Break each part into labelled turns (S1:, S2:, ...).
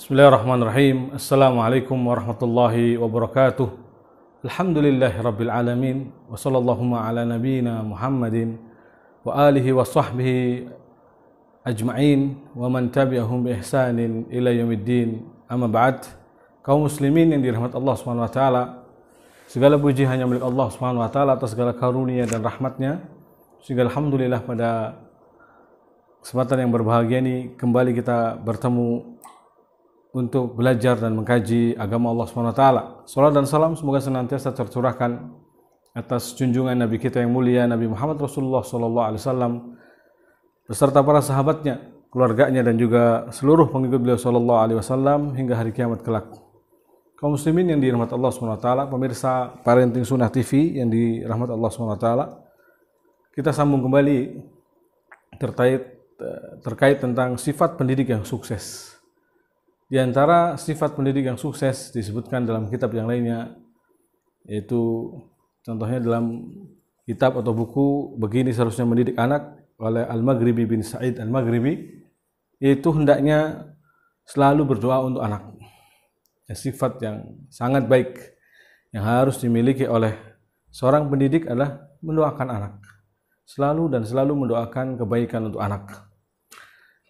S1: Bismillahirrahmanirrahim. Assalamualaikum warahmatullahi wabarakatuh. Alhamdulillahi rabbil alamin. Wa sallallahu ala nabiyyina Muhammadin wa alihi wa sahbihi ajma'in wa man tabi'ahum bi ihsanin ila yaumiddin. Amma ba'd. Kaum muslimin yang dirahmati Allah Subhanahu wa taala, segala puji hanya milik Allah Subhanahu wa taala atas segala karunia dan rahmatnya. Sehingga alhamdulillah pada kesempatan yang berbahagia ini kembali kita bertemu untuk belajar dan mengkaji agama Allah SWT. Salam dan salam semoga senantiasa tercurahkan atas junjungan Nabi kita yang mulia, Nabi Muhammad Rasulullah SAW, beserta para sahabatnya, keluarganya, dan juga seluruh pengikut beliau SAW hingga hari kiamat kelak. Kaum muslimin yang dirahmati Allah SWT, pemirsa Parenting Sunnah TV yang dirahmati Allah SWT, kita sambung kembali terkait tentang sifat pendidik yang sukses. Di antara sifat pendidik yang sukses disebutkan dalam kitab yang lainnya, yaitu contohnya dalam kitab atau buku Begini Seharusnya Mendidik Anak oleh Al-Maghribi bin Sa'id Al-Maghribi, yaitu hendaknya selalu berdoa untuk anak. Sifat yang sangat baik yang harus dimiliki oleh seorang pendidik adalah mendoakan anak. Selalu mendoakan kebaikan untuk anak.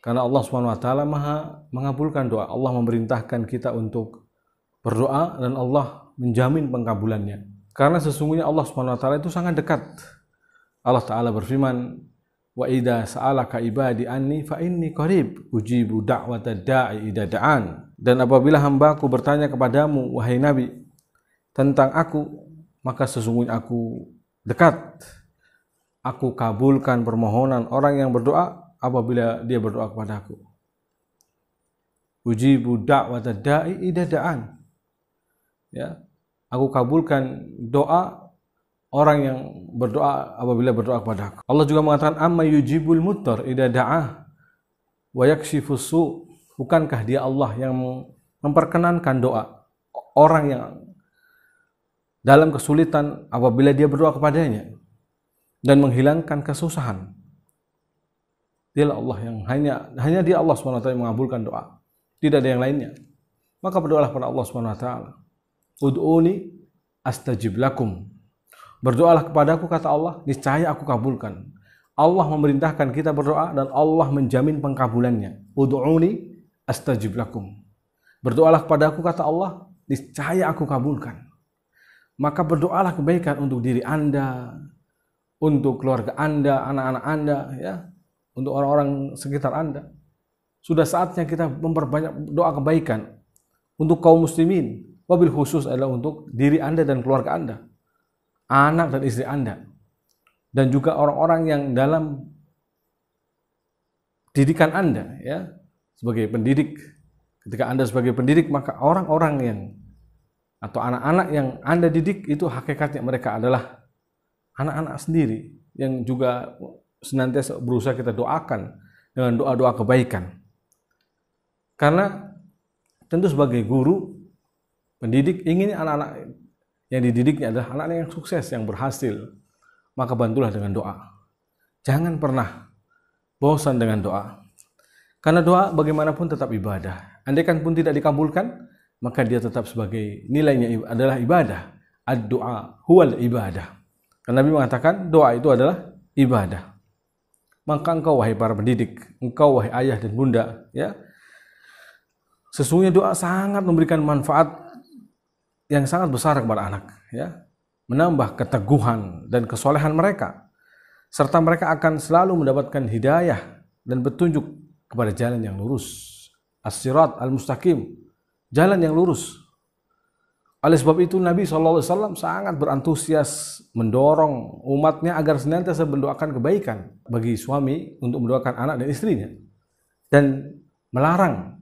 S1: Karena Allah SWT maha mengabulkan doa. Allah memerintahkan kita untuk berdoa dan Allah menjamin pengkabulannya. Karena sesungguhnya Allah SWT itu sangat dekat. Allah Ta'ala berfirman, "Wa idza sa'alaka ibadi anni fa inni qarib ujibu da'wata da'i idza da'an." Dan apabila hamba-Ku bertanya kepadamu, wahai Nabi, tentang aku, maka sesungguhnya aku dekat. Aku kabulkan permohonan orang yang berdoa apabila dia berdoa kepada Aku. Ujibu da'wata da'i idza da'an. Ya, Aku kabulkan doa orang yang berdoa apabila berdoa kepada Aku. Allah juga mengatakan, "Amma yujibul muttar idza da'ah wa yakshifus su." Bukankah Dia Allah yang memperkenankan doa orang yang dalam kesulitan apabila dia berdoa kepadanya dan menghilangkan kesusahan? Dialah Allah yang hanya Dia Allah SWT yang mengabulkan doa. Tidak ada yang lainnya. Maka berdoalah kepada Allah SWT. Ud'uni astajib lakum. Berdoalah kepadaku, kata Allah, niscaya Aku kabulkan. Allah memerintahkan kita berdoa dan Allah menjamin pengkabulannya. Ud'uni astajib lakum. Berdoalah kepadaku, kata Allah, niscaya Aku kabulkan. Maka berdoalah kebaikan untuk diri Anda, untuk keluarga Anda, anak-anak Anda, ya, untuk orang-orang sekitar Anda. Sudah saatnya kita memperbanyak doa kebaikan untuk kaum muslimin, wabil khusus adalah untuk diri Anda dan keluarga Anda, anak dan istri Anda, dan juga orang-orang yang dalam didikan Anda, ya, sebagai pendidik. Ketika Anda sebagai pendidik, maka orang-orang yang atau anak-anak yang Anda didik itu hakikatnya mereka adalah anak-anak sendiri yang juga senantiasa berusaha kita doakan dengan doa-doa kebaikan. Karena tentu sebagai guru, pendidik ingin anak-anak yang dididiknya adalah anak-anak yang sukses, yang berhasil. Maka bantulah dengan doa. Jangan pernah bosan dengan doa. Karena doa bagaimanapun tetap ibadah. Andaikan pun tidak dikabulkan, maka dia tetap sebagai nilainya adalah ibadah. Ad-doa huwal ibadah. Karena Nabi mengatakan doa itu adalah ibadah. Maka engkau wahai para pendidik, engkau wahai ayah dan bunda, ya, sesungguhnya doa sangat memberikan manfaat yang sangat besar kepada anak, ya, menambah keteguhan dan kesolehan mereka, serta mereka akan selalu mendapatkan hidayah dan petunjuk kepada jalan yang lurus, as-sirat al-mustaqim, jalan yang lurus. Oleh sebab itu Nabi SAW sangat berantusias mendorong umatnya agar senantiasa mendoakan kebaikan bagi suami untuk mendoakan anak dan istrinya, dan melarang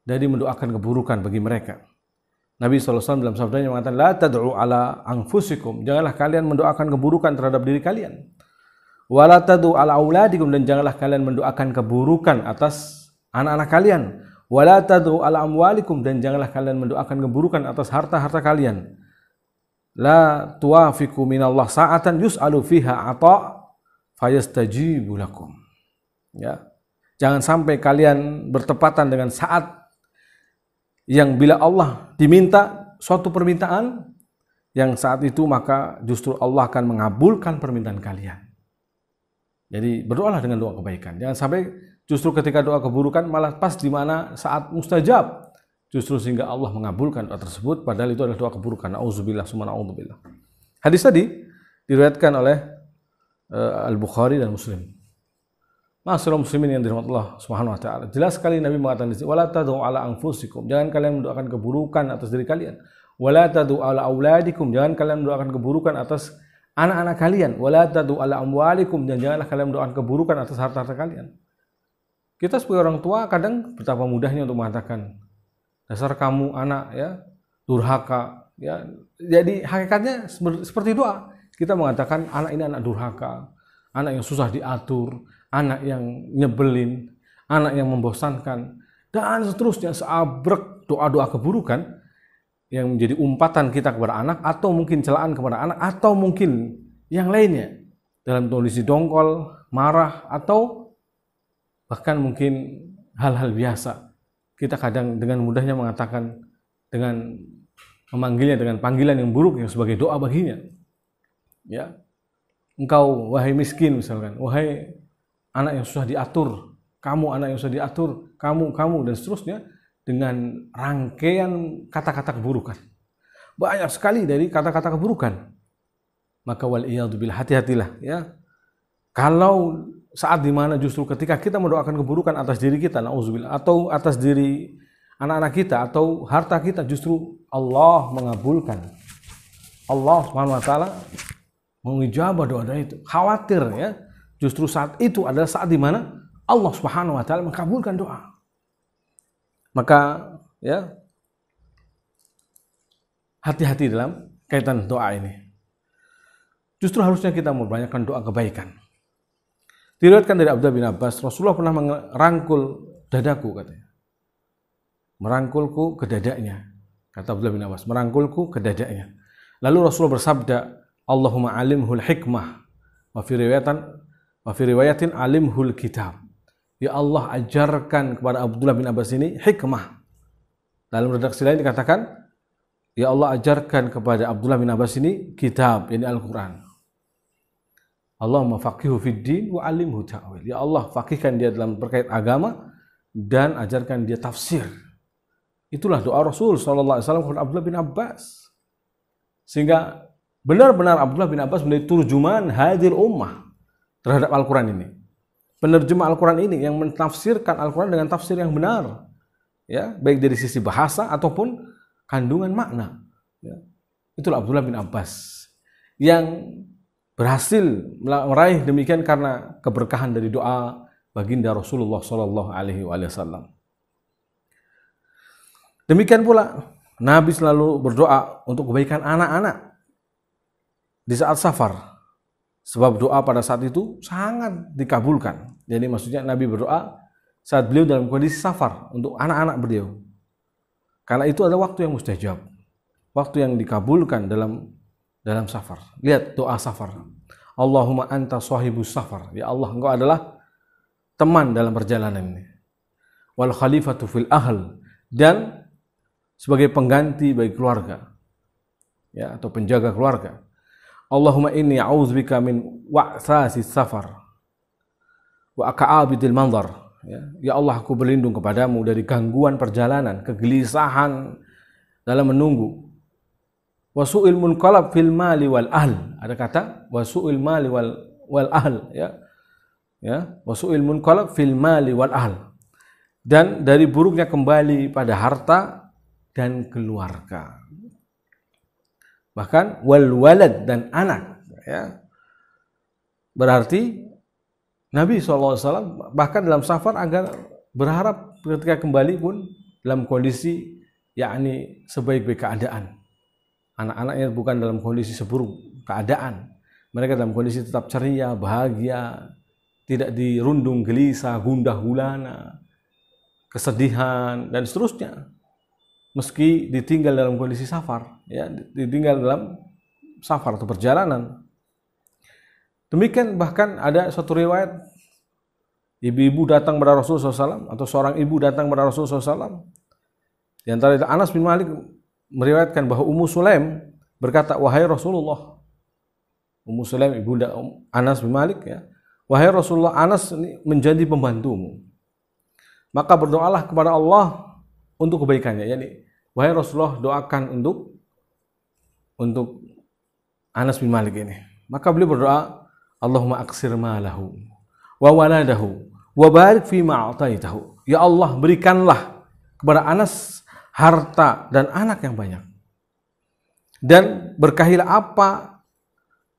S1: dari mendoakan keburukan bagi mereka. Nabi SAW dalam sabdanya mengatakan, "La tad'u ala anfusikum." Janganlah kalian mendoakan keburukan terhadap diri kalian. "Wa la tad'u ala auladikum." Dan janganlah kalian mendoakan keburukan atas anak-anak kalian. Wala tad'u ala amwalikum. Dan janganlah kalian mendoakan keburukan atas harta-harta kalian. La tuwafiqu minallah sa'atan yus'alu fiha ata' fayastajibu lakum. Ya. Jangan sampai kalian bertepatan dengan saat yang bila Allah diminta suatu permintaan, yang saat itu maka justru Allah akan mengabulkan permintaan kalian. Jadi berdoalah dengan doa kebaikan. Jangan sampai justru ketika doa keburukan malah pas di mana saat mustajab, justru sehingga Allah mengabulkan doa tersebut, padahal itu adalah doa keburukan. Nauzubillah summa naudzubillah. Hadis tadi diriwayatkan oleh Al-Bukhari dan Muslim. Ma'asyiral muslimin yang dirahmati Allah Subhanahu wa taala. Jelas sekali Nabi mengatakan di sini, "Wala tad'u ala anfusikum." Jangan kalian mendoakan keburukan atas diri kalian. "Wala tad'u ala auladikum." Jangan kalian mendoakan keburukan atas anak-anak kalian. "Wala tad'u ala amwalikum." Dan janganlah kalian mendoakan keburukan atas harta-harta kalian. Kita sebagai orang tua kadang betapa mudahnya untuk mengatakan, "Dasar kamu anak ya, durhaka." Ya, jadi hakikatnya seperti doa. Kita mengatakan anak ini anak durhaka, anak yang susah diatur, anak yang nyebelin, anak yang membosankan, dan seterusnya, seabrek doa-doa keburukan yang menjadi umpatan kita kepada anak, atau mungkin celaan kepada anak, atau mungkin yang lainnya dalam kondisi dongkol, marah, atau bahkan mungkin hal-hal biasa. Kita kadang dengan mudahnya mengatakan, dengan memanggilnya dengan panggilan yang buruk yang sebagai doa baginya. Ya, engkau wahai miskin misalkan, wahai anak yang susah diatur, kamu anak yang susah diatur, kamu dan seterusnya, dengan rangkaian kata-kata keburukan. Banyak sekali dari kata-kata keburukan. Maka waliyadzubillah, hati-hatilah ya. Kalau saat dimana justru ketika kita mendoakan keburukan atas diri kita, nauzubillah, atau atas diri anak-anak kita atau harta kita, justru Allah mengabulkan. Allah Subhanahu wa taala mengijabah doa itu. Khawatir ya, justru saat itu adalah saat di mana Allah Subhanahu wa taala mengabulkan doa. Maka ya, hati-hati dalam kaitan doa ini. Justru harusnya kita memperbanyak doa kebaikan. Diriwayatkan dari Abdullah bin Abbas, Rasulullah pernah merangkul dadaku katanya. Merangkulku ke dadanya. Kata Abdullah bin Abbas, merangkulku ke dadanya. Lalu Rasulullah bersabda, Allahumma alimhul hikmah wa fi riwayatin alimhul kitab. Ya Allah, ajarkan kepada Abdullah bin Abbas ini hikmah. Dalam redaksi lain dikatakan, ya Allah, ajarkan kepada Abdullah bin Abbas ini kitab, yakni Al-Quran. Allahumma faqihu fid din wa alimhu ta'wil. Ya Allah, faqihkan dia dalam terkait agama dan ajarkan dia tafsir. Itulah doa Rasul sallallahu alaihi wasallam kepada Abdullah bin Abbas. Sehingga benar-benar Abdullah bin Abbas menjadi turjuman hadir ummah terhadap Al-Quran ini. Penerjemah Al-Quran ini yang mentafsirkan Al-Quran dengan tafsir yang benar. Ya, baik dari sisi bahasa ataupun kandungan makna. Ya. Itulah Abdullah bin Abbas yang berhasil meraih demikian karena keberkahan dari doa baginda Rasulullah sallallahu alaihi wasallam. Demikian pula Nabi selalu berdoa untuk kebaikan anak-anak di saat safar. Sebab doa pada saat itu sangat dikabulkan. Jadi maksudnya Nabi berdoa saat beliau dalam kondisi safar untuk anak-anak beliau. Karena itu adalah waktu yang mustajab. Waktu yang dikabulkan dalam safar. Lihat doa safar. Allahumma anta sahibus safar. Ya Allah, engkau adalah teman dalam perjalanan ini. Wal khalifatu fil ahl. Dan sebagai pengganti bagi keluarga. Ya, atau penjaga keluarga. Allahumma inni a'udzubika min wa'thasi safar wa aka'abidil manzar. Ya Allah, aku berlindung kepadamu dari gangguan perjalanan, kegelisahan dalam menunggu. Wasu'il munqalab fil mali wal ahl. Ada kata wasu'il mali wal ahl, ya. Ya, wasu'il munqalab fil mali wal ahl. Dan dari buruknya kembali pada harta dan keluarga. Bahkan wal walad, dan anak, ya. Berarti Nabi SAW bahkan dalam safar agar berharap ketika kembali pun dalam kondisi yakni sebaik-baik keadaan. Anak-anaknya bukan dalam kondisi seburuk keadaan. Mereka dalam kondisi tetap ceria, bahagia, tidak dirundung gelisah, gundah gulana, kesedihan dan seterusnya. Meski ditinggal dalam kondisi safar, ya, ditinggal dalam safar atau perjalanan. Demikian bahkan ada suatu riwayat, ibu-ibu datang kepada Rasulullah SAW, atau seorang ibu datang kepada Rasulullah SAW, Di antara itu Anas bin Malik meriwayatkan bahwa Ummu Sulaim berkata, wahai Rasulullah, Ummu Sulaim ibunda Anas bin Malik ya, wahai Rasulullah, Anas ini menjadi pembantumu. Maka berdoalah kepada Allah untuk kebaikannya. Yani, wahai Rasulullah, doakan untuk Anas bin Malik ini. Maka beliau berdoa, Allahumma aksir malahu wa waladahu wa barik fi ma a'taitahu. Ya Allah, berikanlah kepada Anas harta dan anak yang banyak. Dan berkahilah apa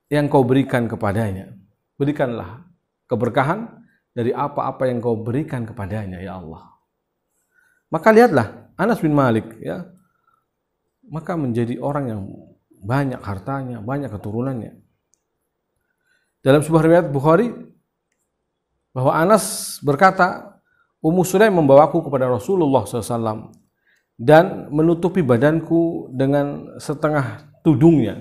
S1: yang kau berikan kepadanya. Berikanlah keberkahan dari apa-apa yang kau berikan kepadanya, ya Allah. Maka lihatlah Anas bin Malik ya, maka menjadi orang yang banyak hartanya, banyak keturunannya. Dalam sebuah riwayat Bukhari bahwa Anas berkata, Ummu Sulaim membawaku kepada Rasulullah SAW dan menutupi badanku dengan setengah tudungnya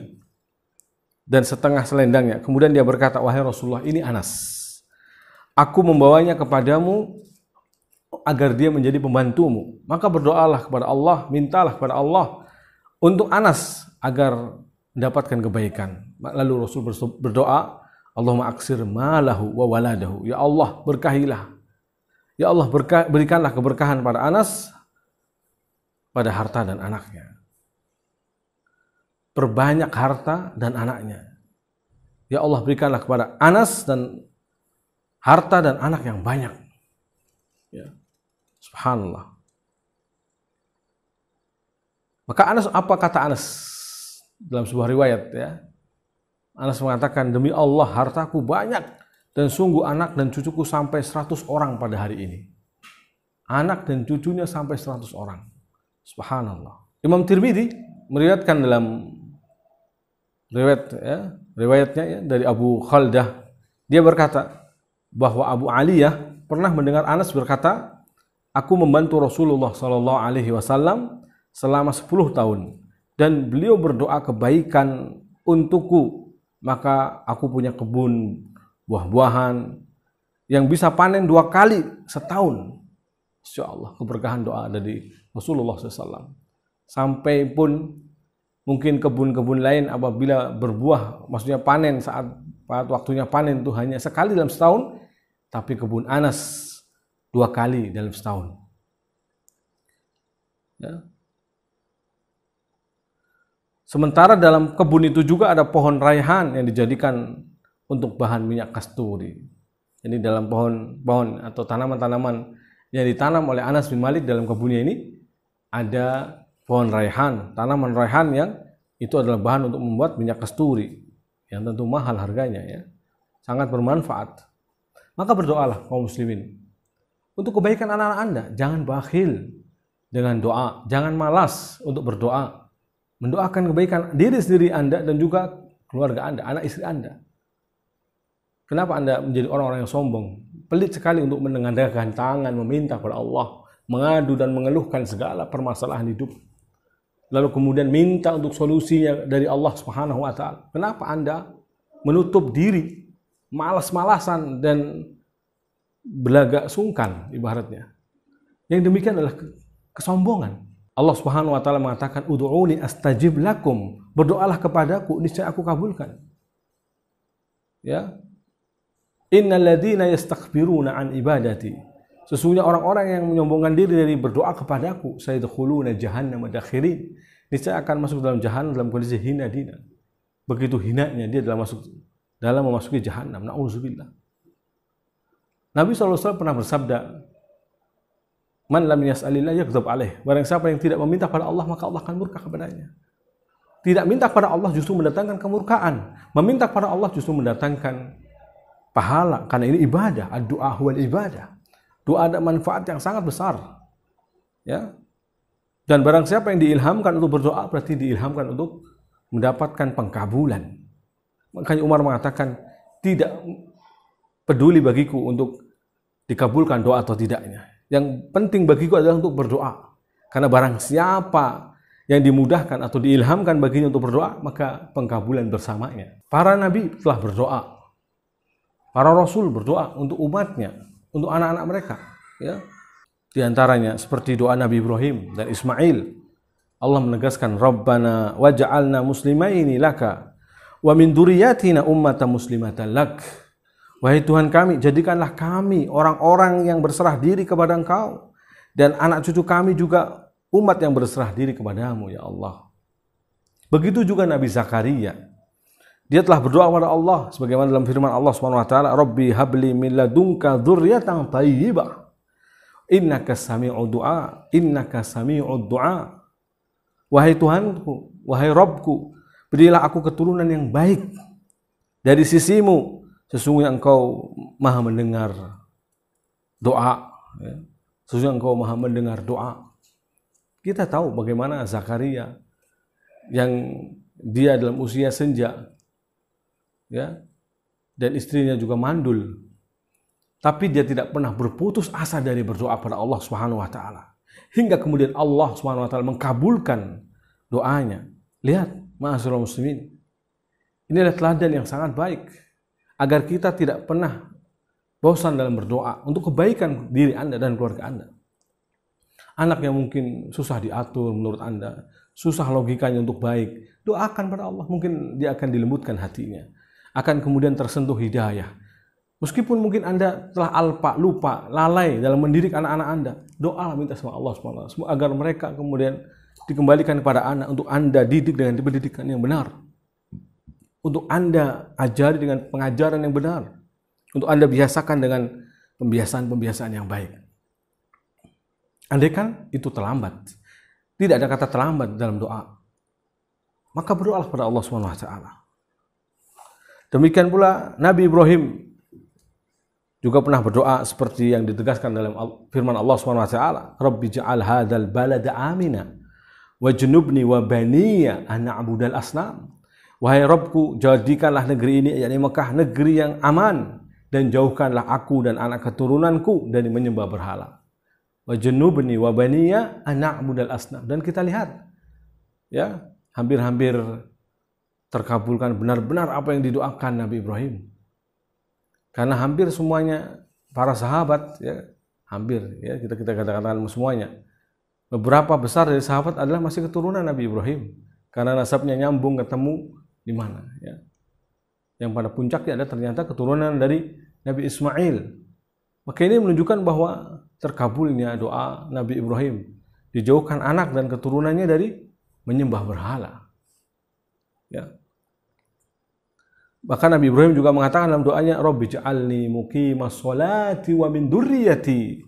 S1: dan setengah selendangnya. Kemudian dia berkata, wahai Rasulullah, ini Anas. Aku membawanya kepadamu agar dia menjadi pembantumu. Maka berdoalah kepada Allah, mintalah kepada Allah untuk Anas agar mendapatkan kebaikan. Lalu Rasul berdoa, Allahumma aksir malahu wa waladahu. Ya Allah, berkahilah. Ya Allah, berikanlah keberkahan pada Anas, pada harta dan anaknya. Perbanyak harta dan anaknya. Ya Allah, berikanlah kepada Anas dan harta dan anak yang banyak. Ya. Subhanallah. Maka Anas, apa kata Anas dalam sebuah riwayat ya? Anas mengatakan, demi Allah hartaku banyak dan sungguh anak dan cucuku sampai 100 orang pada hari ini. Anak dan cucunya sampai 100 orang. Subhanallah. Imam Tirmidzi meriwayatkan dalam riwayatnya ya, dari Abu Khaldah, dia berkata bahwa Abu Aliyah pernah mendengar Anas berkata, aku membantu Rasulullah SAW selama 10 tahun dan beliau berdoa kebaikan untukku. Maka aku punya kebun buah-buahan yang bisa panen 2 kali setahun. Insya Allah keberkahan doa dari Rasulullah SAW. Sampai pun mungkin kebun-kebun lain apabila berbuah, maksudnya panen saat waktunya panen itu hanya sekali dalam setahun, tapi kebun Anas 2 kali dalam setahun. Ya. Sementara dalam kebun itu juga ada pohon raihan yang dijadikan untuk bahan minyak kasturi. Jadi dalam pohon atau tanaman-tanaman yang ditanam oleh Anas bin Malik dalam kebunnya ini ada pohon raihan, tanaman raihan yang itu adalah bahan untuk membuat minyak kasturi yang tentu mahal harganya ya. Sangat bermanfaat. Maka berdoalah kaum muslimin untuk kebaikan anak-anak Anda, jangan bakhil dengan doa, jangan malas untuk berdoa. Mendoakan kebaikan diri sendiri Anda dan juga keluarga Anda, anak istri Anda. Kenapa Anda menjadi orang-orang yang sombong? Pelit sekali untuk menengadahkan tangan, meminta kepada Allah, mengadu dan mengeluhkan segala permasalahan hidup. Lalu kemudian minta untuk solusinya dari Allah Subhanahu wa taala. Kenapa Anda menutup diri, malas-malasan dan berlagak sungkan ibaratnya? Yang demikian adalah kesombongan. Allah Subhanahu wa taala mengatakan, ud'uuni astajib lakum. Berdoalah kepadaku, niscaya aku kabulkan. Ya. Innal ladzina yastakbiruna an ibadati. Sesungguhnya orang-orang yang menyombongkan diri dari berdoa kepadaku, sayadkhuluna jahannam dakhirin. Niscaya akan masuk dalam jahannam dalam kondisi hina dina. Begitu hinanya dia dalam memasuki jahannam. Nauzubillah. Nabi SAW pernah bersabda, man lam yas'alillah yaghdab alaih. Barang siapa yang tidak meminta pada Allah, maka Allah akan murka kepadanya. Tidak minta pada Allah justru mendatangkan kemurkaan. Meminta pada Allah justru mendatangkan pahala. Karena ini ibadah. Ad-du'a huwal ibadah. Doa ada manfaat yang sangat besar. Ya. Dan barang siapa yang diilhamkan untuk berdoa, berarti diilhamkan untuk mendapatkan pengkabulan. Makanya Umar mengatakan, tidak peduli bagiku untuk dikabulkan doa atau tidaknya. Yang penting bagiku adalah untuk berdoa. Karena barang siapa yang dimudahkan atau diilhamkan baginya untuk berdoa, maka pengkabulan bersamanya. Para nabi telah berdoa. Para rasul berdoa untuk umatnya, untuk anak-anak mereka. Ya. Di antaranya seperti doa Nabi Ibrahim dan Ismail. Allah menegaskan, Rabbana waj'alna muslimaini laka wa min dzurriyyatina ummatan muslimatan lak. Wahai Tuhan kami, jadikanlah kami orang-orang yang berserah diri kepada Engkau, dan anak cucu kami juga umat yang berserah diri kepadamu, ya Allah. Begitu juga Nabi Zakaria. Dia telah berdoa kepada Allah sebagaimana dalam firman Allah Subhanahu wa taala, Rabbi habli min ladunka dzurriyyatan thayyibah. Innaka sami'ud du'a, innaka sami'ud du'a. Wahai Tuhanku, wahai Rabbku, berilah aku keturunan yang baik dari sisimu. Sesungguhnya Engkau Maha mendengar doa. Sesungguhnya Engkau Maha mendengar doa. Kita tahu bagaimana Zakaria yang dia dalam usia senja, ya, dan istrinya juga mandul, tapi dia tidak pernah berputus asa dari berdoa pada Allah Subhanahu wa taala. Hingga kemudian Allah Subhanahu wa taala mengkabulkan doanya. Lihat, ma'asyiral muslimin. Inilah teladan yang sangat baik agar kita tidak pernah bosan dalam berdoa untuk kebaikan diri Anda dan keluarga Anda. Anak yang mungkin susah diatur menurut Anda, susah logikanya untuk baik, doakan pada Allah, mungkin dia akan dilembutkan hatinya, akan kemudian tersentuh hidayah. Meskipun mungkin Anda telah lupa, lalai dalam mendidik anak-anak Anda, doalah minta sama Allah SWT agar mereka kemudian dikembalikan kepada anak, untuk Anda didik dengan pendidikan yang benar, untuk Anda ajari dengan pengajaran yang benar, untuk Anda biasakan dengan pembiasaan-pembiasaan yang baik. Andaikan itu terlambat, tidak ada kata terlambat dalam doa, maka berdoalah pada Allah Subhanahu wa taala. Demikian pula Nabi Ibrahim juga pernah berdoa seperti yang ditegaskan dalam firman Allah Subhanahu wa taala, Rabbi ja'al hadzal balada amina wajnubni wa baniya an na'budal asnam. Wahai Rabbku, jadikanlah negeri ini, yakni Mekah, negeri yang aman, dan jauhkanlah aku dan anak keturunanku dari menyembah berhala. Wajnubni wa baniya an na'budal asnam. Dan kita lihat, ya, hampir-hampir terkabulkan benar-benar apa yang didoakan Nabi Ibrahim. Karena hampir semuanya para sahabat, ya, hampir, ya, kita katakan semuanya, beberapa besar dari sahabat adalah masih keturunan Nabi Ibrahim, karena nasabnya nyambung ketemu di mana, ya. Yang pada puncaknya ada ternyata keturunan dari Nabi Ismail. Maka ini menunjukkan bahwa terkabulnya doa Nabi Ibrahim, dijauhkan anak dan keturunannya dari menyembah berhala, ya. Bahkan Nabi Ibrahim juga mengatakan dalam doanya, Rabbi ja'alni muqimas sholati wa min dzurriyyati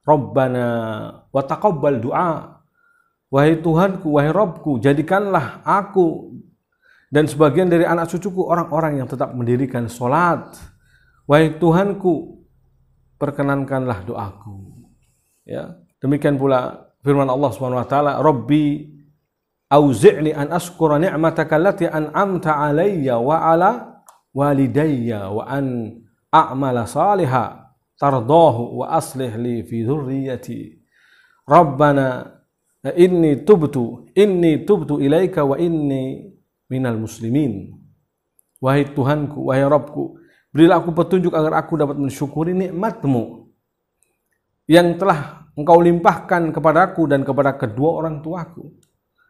S1: Rabbana wa taqabbal du'a. Wahai Tuhanku, wahai Rabbku, jadikanlah aku dan sebagian dari anak cucuku orang-orang yang tetap mendirikan sholat. Wahai Tuhanku, perkenankanlah doaku. Ya, demikian pula firman Allah Subhanahu wa taala, Rabbi auzi'ni an ashkura ni'mataka allati an'amta 'alayya wa 'ala walidayya wa an a'mala salihan tardahu wa aslih li fi dzurriyyati. Rabbana inni tubtu ilaika wa inni minal muslimin. Wahai Tuhanku, wahai Rabbku, berilah aku petunjuk agar aku dapat mensyukuri nikmat-Mu yang telah Engkau limpahkan kepadaku dan kepada kedua orang tuaku,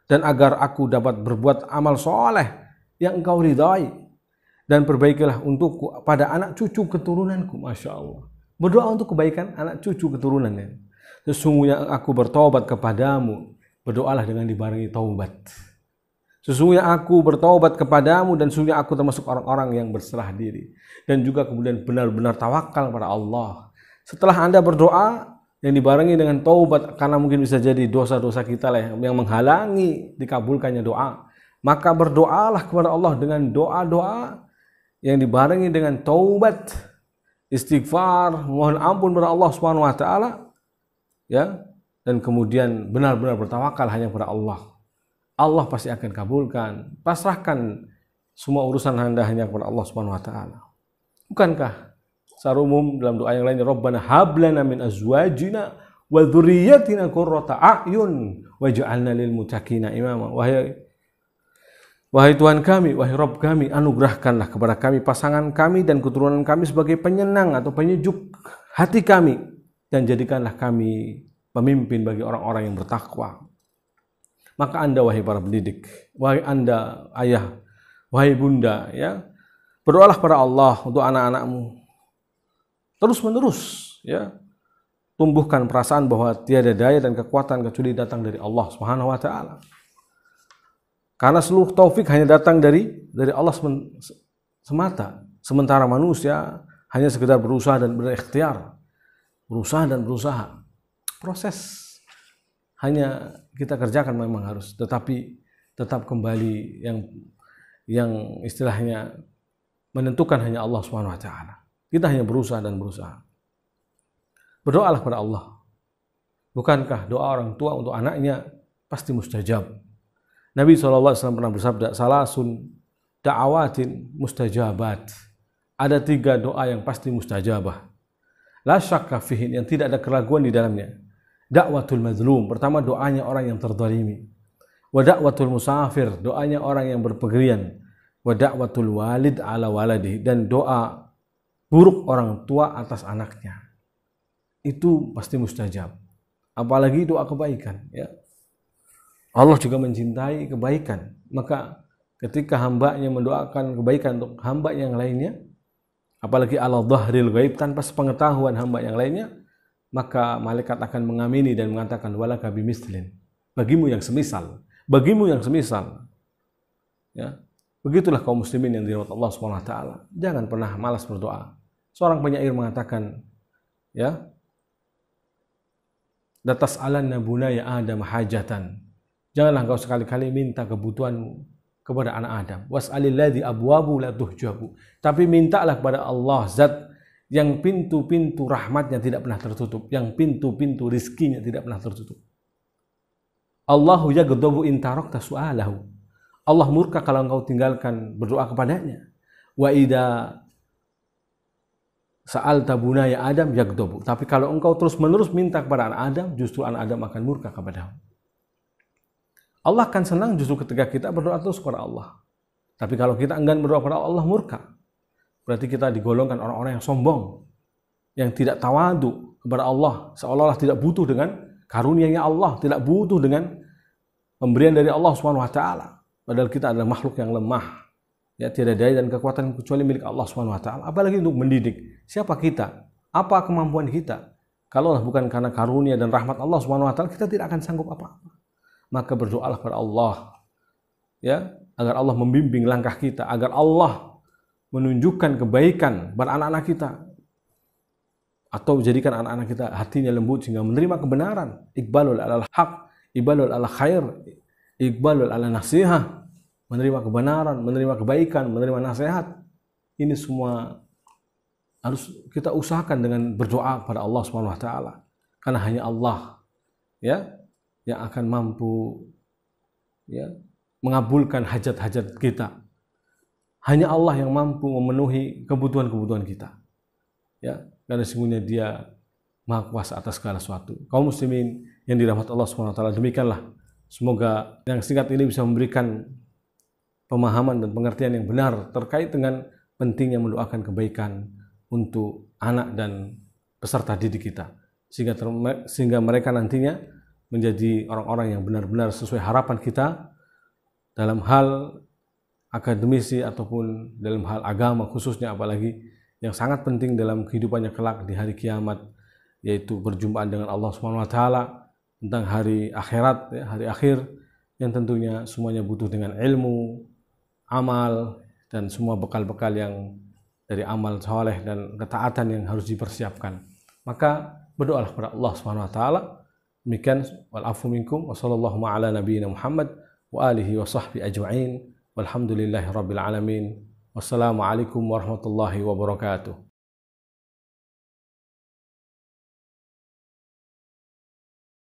S1: dan agar aku dapat berbuat amal soleh yang Engkau ridhai, dan perbaikilah untukku pada anak cucu keturunanku. Masya Allah, berdoa untuk kebaikan anak cucu keturunannya. Sesungguhnya aku bertobat kepadamu, berdoalah dengan dibarengi taubat. Sesungguhnya aku bertobat kepadamu, dan sesungguhnya aku termasuk orang-orang yang berserah diri, dan juga kemudian benar-benar tawakal pada Allah. Setelah Anda berdoa yang dibarengi dengan taubat, karena mungkin bisa jadi dosa-dosa kita lah yang menghalangi dikabulkannya doa, maka berdoalah kepada Allah dengan doa-doa yang dibarengi dengan taubat, istighfar, mohon ampun kepada Allah Subhanahu wa taala, ya, dan kemudian benar-benar bertawakal hanya kepada Allah. Allah pasti akan kabulkan. Pasrahkan semua urusan Anda hanya kepada Allah Subhanahu wa taala. Bukankah secara umum dalam doa yang lainnya, Rabbana hab lana min azwajina wa dzurriyyatina qurrata a'yun waj'alna lil muttaqina imama. Wahai Tuhan kami, wahai Rabb kami, anugerahkanlah kepada kami pasangan kami dan keturunan kami sebagai penyenang atau penyejuk hati kami, dan jadikanlah kami pemimpin bagi orang-orang yang bertakwa. Maka Anda wahai para pendidik, wahai Anda ayah, wahai bunda, ya, berdoalah kepada Allah untuk anak-anakmu. Terus-menerus, ya, tumbuhkan perasaan bahwa tiada daya dan kekuatan kecuali datang dari Allah Subhanahu wa taala. Karena seluruh taufik hanya datang dari Allah semata. Sementara manusia hanya sekedar berusaha dan berikhtiar. Berusaha. Proses hanya kita kerjakan memang harus, tetapi tetap kembali yang istilahnya menentukan hanya Allah Subhanahu wa taala. Kita hanya berusaha dan berusaha. Berdoalah kepada Allah. Bukankah doa orang tua untuk anaknya pasti mustajab? Nabi SAW pernah bersabda, salasun da'awatin mustajabat. Ada 3 doa yang pasti mustajabah. La syakka fihin, yang tidak ada keraguan di dalamnya. Da'watul mazlum, pertama doanya orang yang terzalimi. Wa da'watul musafir, doanya orang yang berpergian. Wa da'watul walid ala waladihi, dan doa buruk orang tua atas anaknya. Itu pasti mustajab. Apalagi doa kebaikan, ya. Allah juga mencintai kebaikan. Maka ketika hambanya mendoakan kebaikan untuk hamba yang lainnya, apalagi ala dhahril ghaib, tanpa sepengetahuan hamba yang lainnya, maka malaikat akan mengamini dan mengatakan walaka bimislin, bagimu yang semisal, ya. Begitulah kaum muslimin yang dirahmati Allah Subhanahu wa taala. Jangan pernah malas berdoa. Seorang penyair mengatakan, ya, datas alanna bunaya Adam hajatan. Janganlah engkau sekali-kali minta kebutuhanmu kepada anak Adam. Was'alilladzi abwabu la tuhjabu. Tapi mintalah kepada Allah, zat yang pintu-pintu rahmatnya tidak pernah tertutup, yang pintu-pintu rizkinya tidak pernah tertutup. Allahu yaghdabu in tarakta su'alahu. Allah murka kalau engkau tinggalkan berdoa kepadanya. Wa idza sa'alta bunaya Adam yaghdabu. Tapi kalau engkau terus-menerus minta kepada anak Adam, justru anak Adam akan murka kepadamu. Allah akan senang justru ketika kita berdoa terus kepada Allah. Tapi kalau kita enggan berdoa kepada Allah, murka. Berarti kita digolongkan orang-orang yang sombong, yang tidak tawadu kepada Allah, seolah-olah tidak butuh dengan karunia-Nya Allah, tidak butuh dengan pemberian dari Allah Subhanahu wa taala. Padahal kita adalah makhluk yang lemah. Ya, tiada daya dan kekuatan kecuali milik Allah Subhanahu wa taala. Apalagi untuk mendidik. Siapa kita? Apa kemampuan kita? Kalau bukan karena karunia dan rahmat Allah Subhanahu wa taala, kita tidak akan sanggup apa-apa. Maka berdoalah kepada Allah, ya, agar Allah membimbing langkah kita, agar Allah menunjukkan kebaikan pada anak-anak kita, atau jadikan anak-anak kita hatinya lembut sehingga menerima kebenaran. Iqbalul alal haq, iqbalul ala khair, iqbalul ala nasihah, menerima kebenaran, menerima kebaikan, menerima nasihat. Ini semua harus kita usahakan dengan berdoa pada Allah Subhanahu wa taala. Karena hanya Allah, ya, yang akan mampu, ya, mengabulkan hajat-hajat kita. Hanya Allah yang mampu memenuhi kebutuhan-kebutuhan kita. Ya, karena sesungguhnya Dia Maha Kuasa atas segala sesuatu. Kaum muslimin yang dirahmati Allah Subhanahu wa taala, demikianlah. Semoga yang singkat ini bisa memberikan pemahaman dan pengertian yang benar terkait dengan pentingnya mendoakan kebaikan untuk anak dan peserta didik kita, sehingga mereka nantinya menjadi orang-orang yang benar-benar sesuai harapan kita dalam hal akademisi ataupun dalam hal agama khususnya, apalagi yang sangat penting dalam kehidupannya kelak di hari kiamat, yaitu berjumpaan dengan Allah Subhanahu wa taala, tentang hari akhirat, ya, hari akhir yang tentunya semuanya butuh dengan ilmu, amal, dan semua bekal-bekal yang dari amal soleh dan ketaatan yang harus dipersiapkan. Maka berdoalah kepada Allah Subhanahu wa taala. Demikian, wal afu minkum wa sallallahu ala nabiyyina Muhammad wa alihi wa sahbihi ajma'in. Walhamdulillahi rabbil alamin. Wassalamualaikum warahmatullahi wabarakatuh.